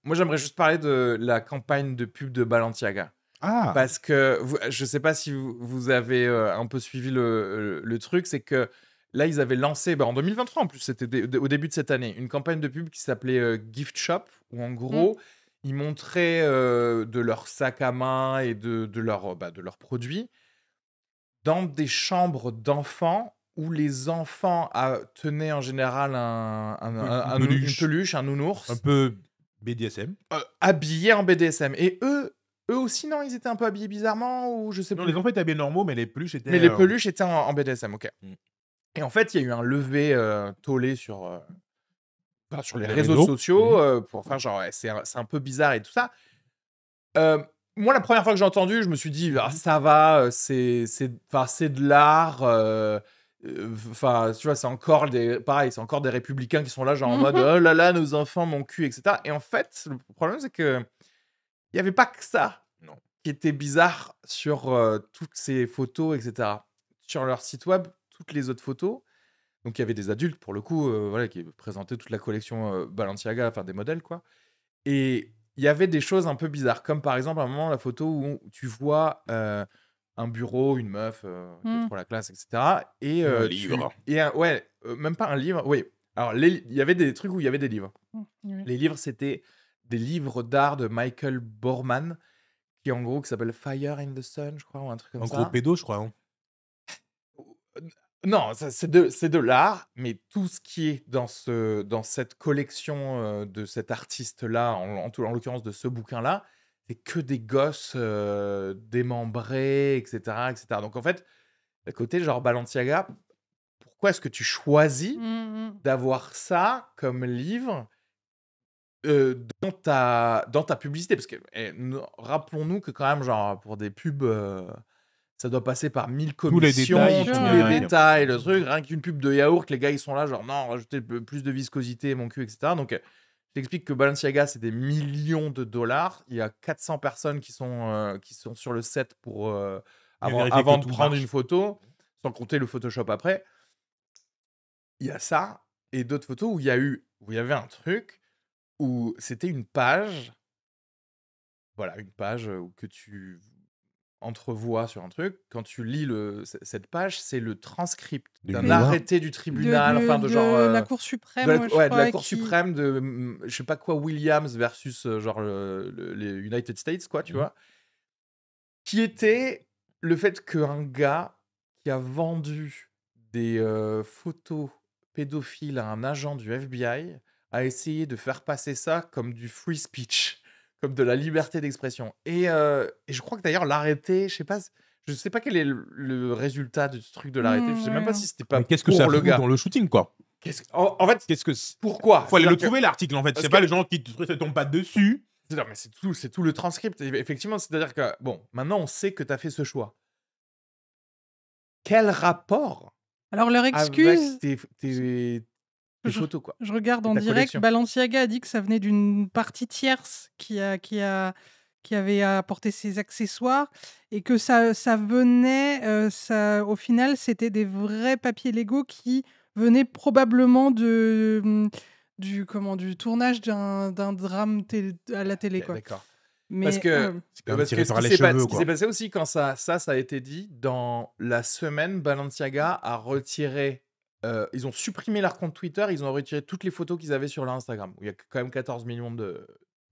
moi, j'aimerais juste parler de la campagne de pub de Balenciaga. Ah! Parce que je sais pas si vous avez un peu suivi le truc, c'est que là, ils avaient lancé, en 2023 en plus, c'était au début de cette année, une campagne de pub qui s'appelait Gift Shop, où en Mmh. gros, ils montraient de leur sac à main et de leurs produits dans des chambres d'enfants où les enfants tenaient en général Une une peluche, peluche, un un nounours, peu BDSM. habillés en BDSM. Et eux aussi, non, ils étaient un peu habillés bizarrement ou je sais Non, plus. les enfants étaient habillés normaux, mais les peluches Mais étaient, les peluches étaient en BDSM, OK. Mmh. Et en fait, il y a eu un levé tollé sur les Les réseaux réseaux. sociaux pour faire genre, ouais, c'est un peu bizarre et tout ça. Moi, la première fois que j'ai entendu, je me suis dit: «Ah, ça va, enfin, c'est de l'art», enfin, tu vois, c'est encore des républicains qui sont là, genre en mode: Mmh. «Oh là là, nos enfants, mon cul» et cetera. Et en fait, le problème, c'est qu'il y avait pas que ça Non. qui était bizarre sur toutes ces photos et cetera. Sur leur site web, toutes les autres photos, donc il y avait des adultes pour le coup, voilà, qui présentaient toute la collection Balenciaga, enfin des modèles quoi. Et il y avait des choses un peu bizarres, comme par exemple à un moment la photo où tu vois un bureau, une meuf qui est Mmh. trop la classe, et cetera. Et Un tu livre. et ouais, même pas un livre, oui. Alors il y avait des trucs où il y avait des livres. Mmh. Oui. Les livres, c'était des livres d'art de Michael Borman, qui en gros qui s'appelle Fire in the Sun, je crois, ou un truc comme Un gros ça. pédo, je crois, hein. Non, ça c'est de l'art, mais tout ce qui est dans cette collection de cet artiste-là, en l'occurrence de ce bouquin-là, c'est que des gosses démembrés, et cetera. Donc en fait, à côté, genre Balenciaga, pourquoi est-ce que tu choisis Mmh mh. d'avoir ça comme livre dans ta publicité? Parce que rappelons-nous que quand même, genre, pour des pubs, ça doit passer par 1000 Tous les détails, commissions, Bien sûr, tous ouais, les ouais. détails, le truc. Rien qu'une pub de yaourt, les gars, ils sont là, genre: «Non, rajoutez plus de viscosité, mon cul», et cetera. Donc, je t'explique que Balenciaga, c'est des millions de dollars. Il y a 400 personnes qui sont sur le set pour, Bien avant vérifier que avant de tout prendre marche. une photo, sans compter le Photoshop après. Il y a ça et d'autres photos où il y avait un truc où c'était une page, voilà, une page, que tu entrevois sur un truc. Quand tu lis cette page, c'est le transcript D'une d'un loi. arrêté du De tribunal, de enfin de genre, de la Cour suprême, ouais, je de la crois, Cour qui suprême de, je sais pas quoi, Williams versus, genre les United States quoi, tu Mmh. vois? Qui était le fait qu'un gars qui a vendu des, photos pédophiles à un agent du FBI a essayé de faire passer ça comme du free speech, comme de la liberté d'expression. Et je crois que d'ailleurs l'arrêté, je sais pas quel est le résultat de ce truc de l'arrêté. Je sais même pas ouais. si c'était pas Mais qu'est-ce que ça pour le fout gars. dans le shooting, quoi? En fait, Qu'est-ce que c pourquoi? Faut aller le C'est-à-dire que trouver l'article, en fait. parce C'est que pas les gens qui te tombent pas dessus. non, mais c'est tout le transcript. Et effectivement, c'est-à-dire que bon, maintenant on sait que tu as fait ce choix. Quel rapport Alors leur avec excuse, tes je photos, quoi, je regarde et en ta direct, collection? Balenciaga a dit que ça venait d'une partie tierce qui avait apporté ses accessoires et que ça venait, ça au final, c'était des vrais papiers légaux qui venaient probablement du tournage d'un drame à la télé, OK, quoi. d'accord. Parce Mais, que C'est quand même parce tiré que par les cheveux, ce qui s'est quoi. passé aussi quand ça a été dit, dans la semaine, Balenciaga a retiré, ils ont supprimé leur compte Twitter, ils ont retiré toutes les photos qu'ils avaient sur leur Instagram, où il y a quand même 14 millions de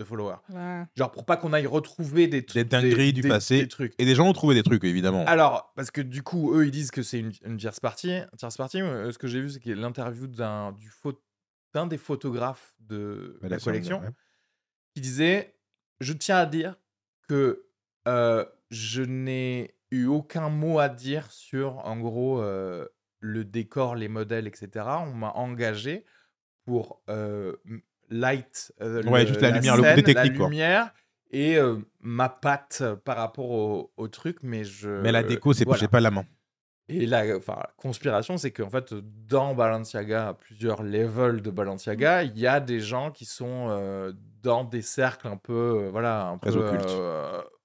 followers. voilà. Genre pour pas qu'on aille retrouver Des dingueries du des passé. trucs. Et des gens ont trouvé des trucs, évidemment. Alors, parce que du coup, eux, ils disent que c'est une tierce partie. Ce que j'ai vu, c'est qu'il y a l'interview d'un des photographes de la Balenciaga, collection ouais. qui disait: «Je tiens à dire que je n'ai eu aucun mot à dire sur, en gros, le décor, les modèles, et cetera. On m'a engagé pour light, Ouais, juste la la lumière, le côté scène, la technique, quoi. lumière et ma patte par rapport au truc, mais Mais la déco, j'ai voilà». pas la main. Et la conspiration, c'est qu'en fait, dans Balenciaga, à plusieurs levels de Balenciaga, il y a des gens qui sont dans des cercles un peu, voilà, un Très peu, occulte.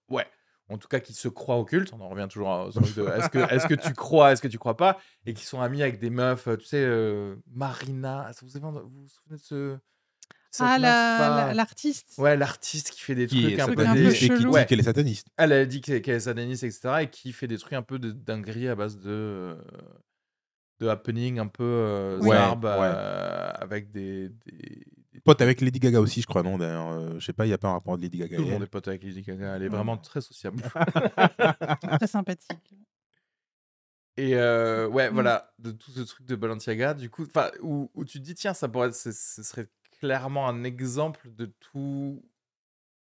ouais, en tout cas qui se croient occultes. On en revient toujours au truc de est-ce que tu crois, est-ce que tu crois pas, et qui sont amis avec des meufs, tu sais, Marina. Vous vous souvenez de ce ça Ah, te lâche pas. l'artiste. Ouais, l'artiste qui fait des Qui trucs est un peu un peu sataniste et qui chelou. dit qu'elle est sataniste. Elle a dit qu'elle est sataniste, etc. Et qui fait des trucs un peu de dinguerie à base de happening un peu Oui. zarb Ouais. avec des Pote avec Lady Gaga aussi, je crois, non d'ailleurs, je sais pas, il y a pas un rapport de Lady Gaga Tout et le monde elle. est pote avec Lady Gaga. Elle est Mm. vraiment très sociable. Très sympathique. Et ouais, Mm. voilà, de tout ce truc de Balenciaga, du coup, enfin, où tu te dis, tiens, ça pourrait être, ce serait clairement un exemple de tout,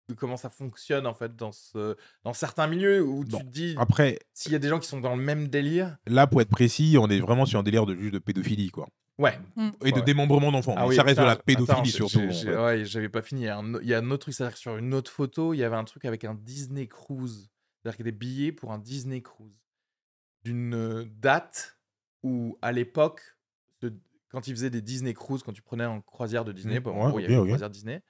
de comment ça fonctionne en fait dans certains milieux où tu Bon, te dis, après, s'il y a des gens qui sont dans le même délire, là, pour être précis, on est vraiment sur un délire de juste de pédophilie, quoi. ouais. Mm. Et de Ouais. démembrement d'enfants. Ah Mais oui, ça reste de putain, la attends, pédophilie surtout. En fait. ouais, j'avais pas fini. Il y a un autre truc, c'est-à-dire que sur une autre photo, il y avait un truc avec un Disney Cruise. C'est-à-dire qu'il y a des billets pour un Disney Cruise. D'une date où, à l'époque, quand ils faisaient des Disney Cruise, quand tu prenais en croisière de Disney, en Ouais, gros, il y avait ok, une ok. croisière Disney,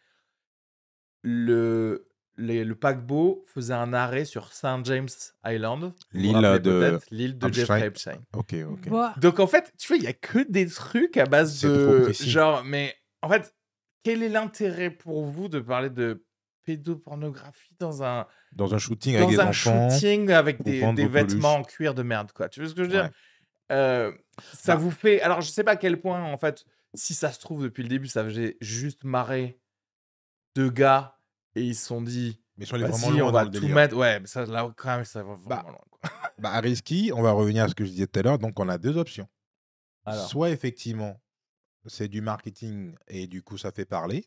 le paquebot faisait un arrêt sur St. James Island. Vous vous L'île rappelez de peut-être, l'île de Jeffrey Epstein. Epstein. Ok, ok. Bah, Donc en fait, tu vois, il y a que des trucs à base C'est trop de précis. genre, mais en fait, quel est l'intérêt pour vous de parler de pédopornographie dans un shooting avec des enfants. shooting avec pour des vendre vos peluches. vêtements en cuir de merde, quoi. Tu vois ce que je veux dire? Ouais. Ça Bah. vous fait. Alors, je sais pas à quel point, en fait, si ça se trouve depuis le début, ça faisait juste marrer deux gars et ils se sont dit, Mais sont allés vraiment vas-y, loin on dans va le tout délire. mettre. Ouais, mais ça, là, quand même, ça va vraiment Bah. loin, quoi. Bah, à Risky, on va revenir à ce que je disais tout à l'heure. Donc, on a deux options. Alors. Soit, effectivement, c'est du marketing et du coup, ça fait parler.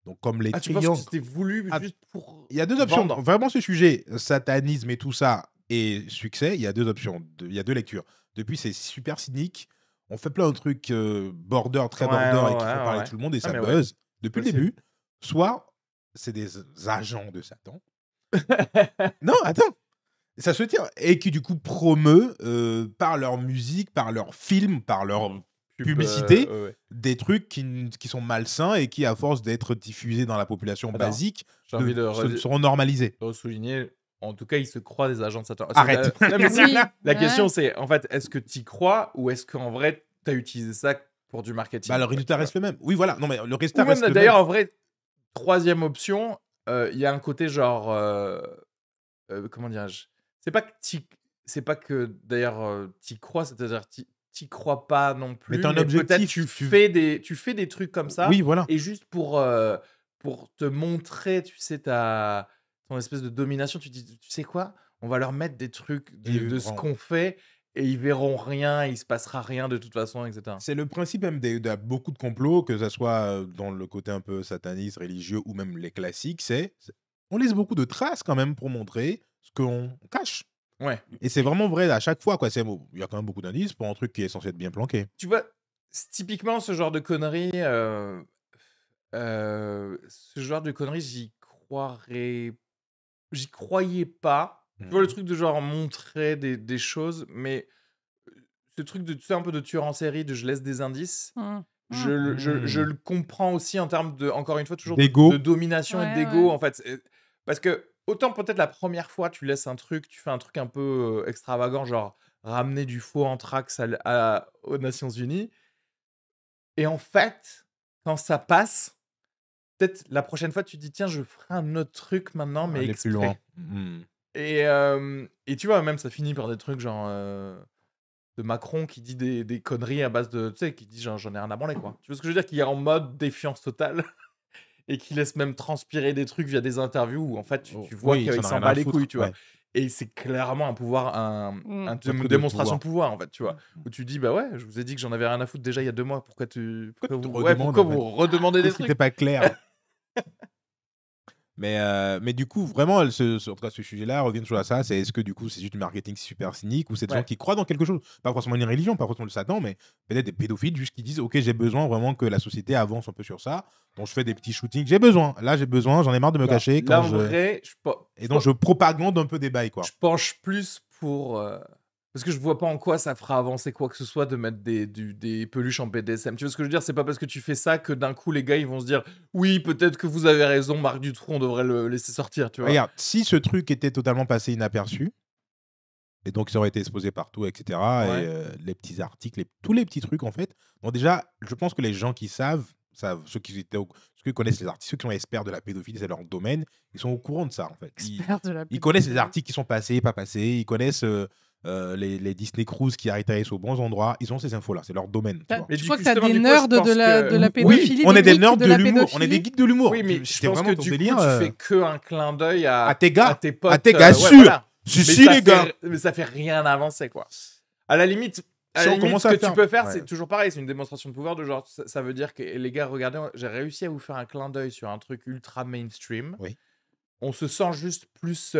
Donc, comme les Ah, tu penses triangles. que c'était voulu Ah, juste pour. Il y a deux options. vendre. Vraiment, ce sujet, satanisme et tout ça, et succès, il y a deux options. Il y a deux lectures. Depuis, c'est super cynique. On fait plein de trucs border, très Ouais, border, ouais, et qui font ouais, parler ouais. tout le monde, et Ah, ça mais ouais, buzz depuis le possible. début. Soit, c'est des agents de Satan. Non, attends. Ça se tient. Et qui, du coup, promeut par leur musique, par leurs films, par leur publicité, ouais. des trucs qui sont malsains et qui, à force d'être diffusés dans la population Alors, basique, J'ai envie de seront normalisés. souligner. En tout cas, ils se croient des agents de Satan. Arrête. Non, mais Oui, la ouais. question, c'est en fait, est-ce que tu y crois ou est-ce qu'en vrai, tu as utilisé ça pour du marketing? Bah, le quoi, résultat tu reste le même. Oui, voilà. Non, mais le vois. résultat Ou même reste le d'ailleurs, même. en vrai, troisième option, il y a un côté genre. Comment dirais-je? C'est pas que d'ailleurs tu y crois, c'est-à-dire tu y crois pas non Mais plus, t'as un mais peut-être objectif. tu fais des trucs comme ça Oui, voilà. et juste pour te montrer, tu sais, ton espèce de domination, tu dis: «Tu sais quoi? On va leur mettre des trucs Et de ce vraiment. qu'on fait et ils verront rien, il se passera rien de toute façon», etc. C'est le principe même de beaucoup de complots, que ça soit dans le côté un peu sataniste, religieux ou même les classiques, on laisse beaucoup de traces quand même pour montrer ce qu'on cache. Ouais. Et c'est vraiment vrai à chaque fois, quoi. Il y a quand même beaucoup d'indices pour un truc qui est censé être bien planqué. Tu vois, typiquement ce genre de conneries, j'y croyais pas. Tu vois, le truc de genre montrer des choses, mais ce truc de, tu sais, un peu de tueur en série, de je laisse des indices, Mm. je le comprends aussi en termes de, encore une fois, toujours D'ego. de domination et Ouais, d'ego, ouais. en fait. Parce que autant peut-être la première fois, tu laisses un truc, tu fais un truc un peu extravagant, genre ramener du faux anthrax aux Nations Unies. Et en fait, quand ça passe, peut-être la prochaine fois, tu te dis, tiens, je ferai un autre truc maintenant, mais Aller plus loin. exprès. Et tu vois, même ça finit par des trucs genre de Macron qui dit des conneries à base de, tu sais, qui dit genre, j'en ai rien à branler, quoi. Tu vois ce que je veux dire? Qui est en mode défiance totale et qui laisse même transpirer des trucs via des interviews où en fait, tu vois Oui, ça qu'il n'a s'en rien bat à les foutre, couilles, tu vois. ouais. Et c'est clairement un pouvoir, Mm. une truc de démonstration de pouvoir. pouvoir, en fait, tu vois. Où tu dis, bah ouais, je vous ai dit que j'en avais rien à foutre déjà il y a 2 mois. Pourquoi tu te vous redemandes, en fait? vous redemandez des Qu'est-ce qui trucs? n'était pas clair? Mais du coup, vraiment, en tout cas, ce sujet-là revient toujours à ça. C'est est-ce que du coup, c'est juste du marketing super cynique ou c'est des gens Ouais. qui croient dans quelque chose? Pas forcément une religion, pas forcément le Satan, mais peut-être des pédophiles juste qui disent: OK, j'ai besoin vraiment que la société avance un peu sur ça. Donc je fais des petits shootings. J'ai besoin. Là, j'ai besoin. J'en ai marre de me Non, cacher là, quand en vrai, Et donc, je propagande un peu des bails, quoi. je penche plus pour. Parce que je vois pas en quoi ça fera avancer quoi que ce soit de mettre des peluches en BDSM. Tu vois ce que je veux dire? C'est pas parce que tu fais ça que d'un coup, les gars, ils vont se dire oui, peut-être que vous avez raison, Marc Dutroux, on devrait le laisser sortir, tu vois. Regarde, si ce truc était totalement passé inaperçu, et donc ça aurait été exposé partout, etc., Ouais. et les petits articles, tous les petits trucs, en fait. Bon, déjà, je pense que les gens qui savent ceux qui connaissent les artistes, ceux qui sont experts de la pédophilie, c'est leur domaine, ils sont au courant de ça, en fait. Expert de la Ils connaissent les pédophilie. articles qui sont passés, pas passés, ils connaissent les Disney Cruise qui atterrissent aux bons endroits, ils ont ces infos-là, c'est leur domaine, tu vois. Mais Je du crois coup, que t'as justement, des du coup, nerds je de pense la que- pédophilie. Oui, on est des nerds geeks de l'humour, on est des pédophilie. geeks de l'humour. Oui, mais je C'était pense vraiment que ton du coup, délire, tu fais que un clin d'œil à tes gars, tes potes. à tes gars, ouais, sûr. voilà. Si, Mais si, ça les gars. mais ça fait rien avancer, quoi. À la limite, Si on commence ce à que tu faire- peux faire, ouais. c'est toujours pareil, c'est une démonstration de pouvoir de genre, ça veut dire que les gars, regardez, j'ai réussi à vous faire un clin d'œil sur un truc ultra mainstream. Oui. On se sent juste plus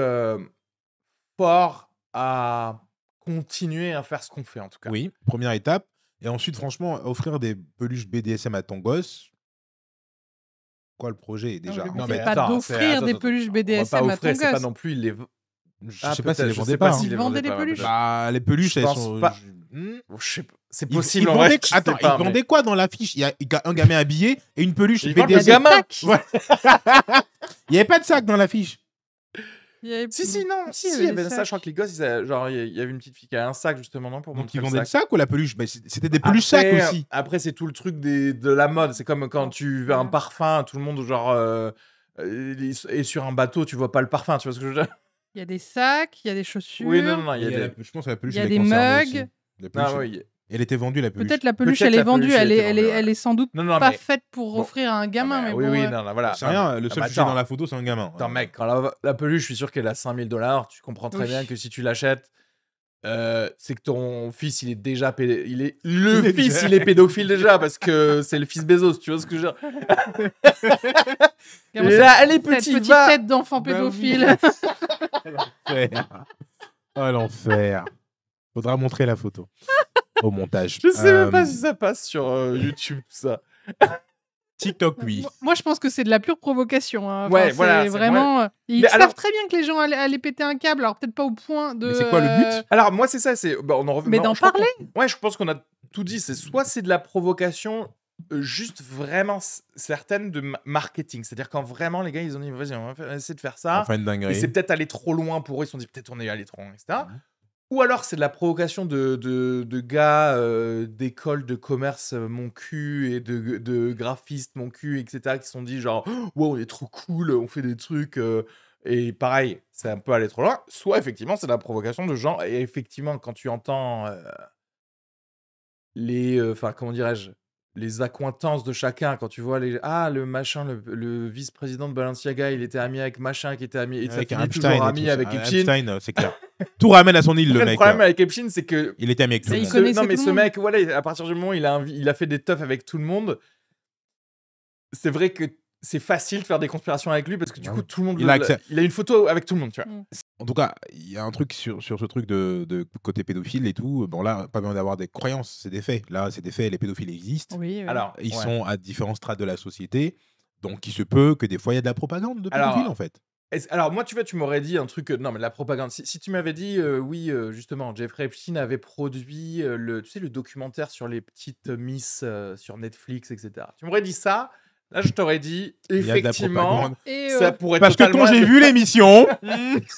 fort à continuer à faire ce qu'on fait, en tout cas. Oui, première étape. Et ensuite, franchement, offrir des peluches BDSM à ton gosse. Quoi le projet déjà? Non, Non, mais mais pas d'offrir des peluches On va BDSM pas à ton offrir, c'est pas gosse. non plus, il les... je Ah, sais pas si peut-être, les je vendait sais pas. pas hein. s'ils Ils les vendaient vendaient des pas, peluches. peut-être. Bah, les peluches, Je elles pense sont. pas. Hmm. Je sais pas. C'est Ils possible, en vrai. vendaient... je sais Attends, pas, ils vendaient quoi dans l'affiche? Il y a un gamin habillé et une peluche Ils vendent Il y a le des BDSM. gamin. sacs. Ouais. Il n'y avait pas de sac dans l'affiche. Il y avait- Si, non, Si, il y des avait ça. sacs. Je crois que les gosses, genre, il y avait une petite fille qui avait un sac, justement, non, pour Donc montrer ils le vendaient le sac. sac ou la peluche? Bah, c'était des peluches sacs aussi. Après, c'est tout le truc de la mode. C'est comme quand tu veux un Ouais. parfum, tout le monde, genre, est sur un bateau, tu vois pas le parfum, tu vois ce que je veux dire? Il y a des sacs, il y a des chaussures. Oui, non, il y a des... Je pense que la peluche, Il y a elle des est conservée mugs. aussi. La peluche, Ah, oui. elle était vendue, la peluche. Peut-être la peluche, Peut-être elle est la vendue. peluche, elle était vendue, Elle est sans doute Non, pas mais... faite pour Bon. offrir à un gamin. Ah, Mais oui, bon, oui, non, voilà. C'est rien, le seul sujet attends. dans la photo, c'est un gamin. Attends, mec, quand la peluche, je suis sûr qu'elle a $5000, tu comprends très Oui. bien que si tu l'achètes, c'est que ton fils, il est déjà le fils, il est pédophile déjà, parce que c'est le fils Bezos, tu vois ce que je veux dire? gamin, Et là, elle est cette petite, petite va... tête d'enfant Bah oui. pédophile. L'enfer. Oh, l'enfer. Faudra montrer la photo au montage. Je sais même pas si ça passe sur YouTube, tout ça. TikTok, oui. Moi, je pense que c'est de la pure provocation. Hein. Enfin, Ouais, voilà, c'est c'est- vraiment. Ils Mais savent alors- très bien que les gens allaient péter un câble, alors peut-être pas au point de. Mais c'est quoi le but Alors, moi, c'est ça, c'est... Bah, on en revient... Mais non, d'en je crois parler. Ouais, je pense qu'on a tout dit. C'est soit c'est de la provocation juste vraiment certaine de marketing. C'est-à-dire quand vraiment les gars, ils ont dit, vas-y, on va essayer de faire ça. Enfin, une Et dinguerie. c'est peut-être allé trop loin pour eux. Ils se sont dit, peut-être on est allé trop loin, etc. Mhm. Ou alors c'est de la provocation de gars d'école de commerce mon cul et de graphistes mon cul, etc. qui se sont dit genre, wow, on est trop cool, on fait des trucs. Et pareil, c'est un peu allé trop loin. Soit effectivement, c'est de la provocation de gens. Et effectivement, quand tu entends enfin, comment dirais-je, les accointances de chacun, quand tu vois le machin, le vice-président de Balenciaga, il était ami avec machin qui était ami, et ça Avec finit Epstein toujours et ami tout avec ça. Epstein. Epstein, c'est clair. Tout ramène à son île, le Après, le mec. problème avec Epstein, c'est que Il était ami avec tout Mais le il monde. connaissait non, mais tout le ce monde. mec, voilà, à partir du moment où il a fait des teufs avec tout le monde, c'est vrai que c'est facile de faire des conspirations avec lui parce que du Ouais. coup, tout le monde Il a accès. il a une photo avec tout le monde, tu vois. En tout cas, il y a un truc sur ce truc de côté pédophile et tout. Bon, là, pas besoin d'avoir des croyances, c'est des faits. Là, c'est des faits, les pédophiles existent. Oui, oui. Alors, Ils ouais. sont à différents strates de la société. Donc, il se peut que des fois, il y a de la propagande de Alors, pédophiles, en fait. Alors, moi, tu vois, tu m'aurais dit un truc. Non, mais la propagande. Si tu m'avais dit, oui, justement, Jeffrey Epstein avait produit tu sais, le documentaire sur les petites Miss sur Netflix, etc. Tu m'aurais dit ça. Là, je t'aurais dit, Il y a de la effectivement, propagande. Et, ça pourrait Parce que totalement quand j'ai être- vu l'émission,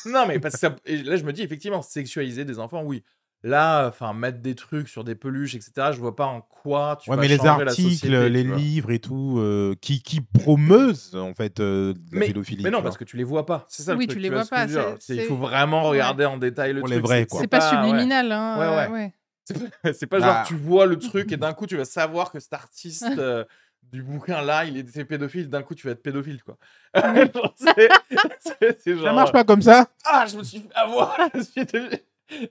Non, mais parce que et là, je me dis, effectivement, sexualiser des enfants, oui. Là, enfin, mettre des trucs sur des peluches, etc., je vois pas en quoi tu ouais, vas mais les changer la articles, société, les tu vois. livres et tout, qui promeusent, en fait, de la Mais pédophilie. non, tu vois. parce que tu les vois pas. C'est ça Oui, le truc. tu les vois vois ce que pas, je veux dire. c'est- Il faut vraiment regarder en détail le Pour truc. les vrais, quoi. c'est pas ouais. subliminal. Hein. Ouais, ouais. C'est pas Bah. genre tu vois le truc et d'un coup tu vas savoir que cet artiste du bouquin là il était pédophile, d'un coup tu vas être pédophile quoi. Genre, c'est genre, Ça marche pas comme ça. Ah, je me suis fait avoir.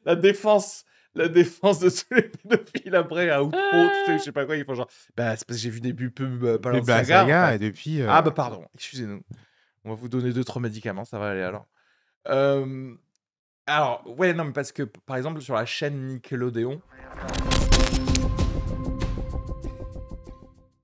la défense de tous les pédophiles après à outro, tu sais, je sais pas quoi, ils font genre bah c'est parce que j'ai vu des pubs Balenciaga. Saga, en fait. et depuis. Ah bah pardon, excusez-nous. On va vous donner 2-3 médicaments, ça va aller alors. Alors, ouais, non, mais parce que par exemple sur la chaîne Nickelodeon,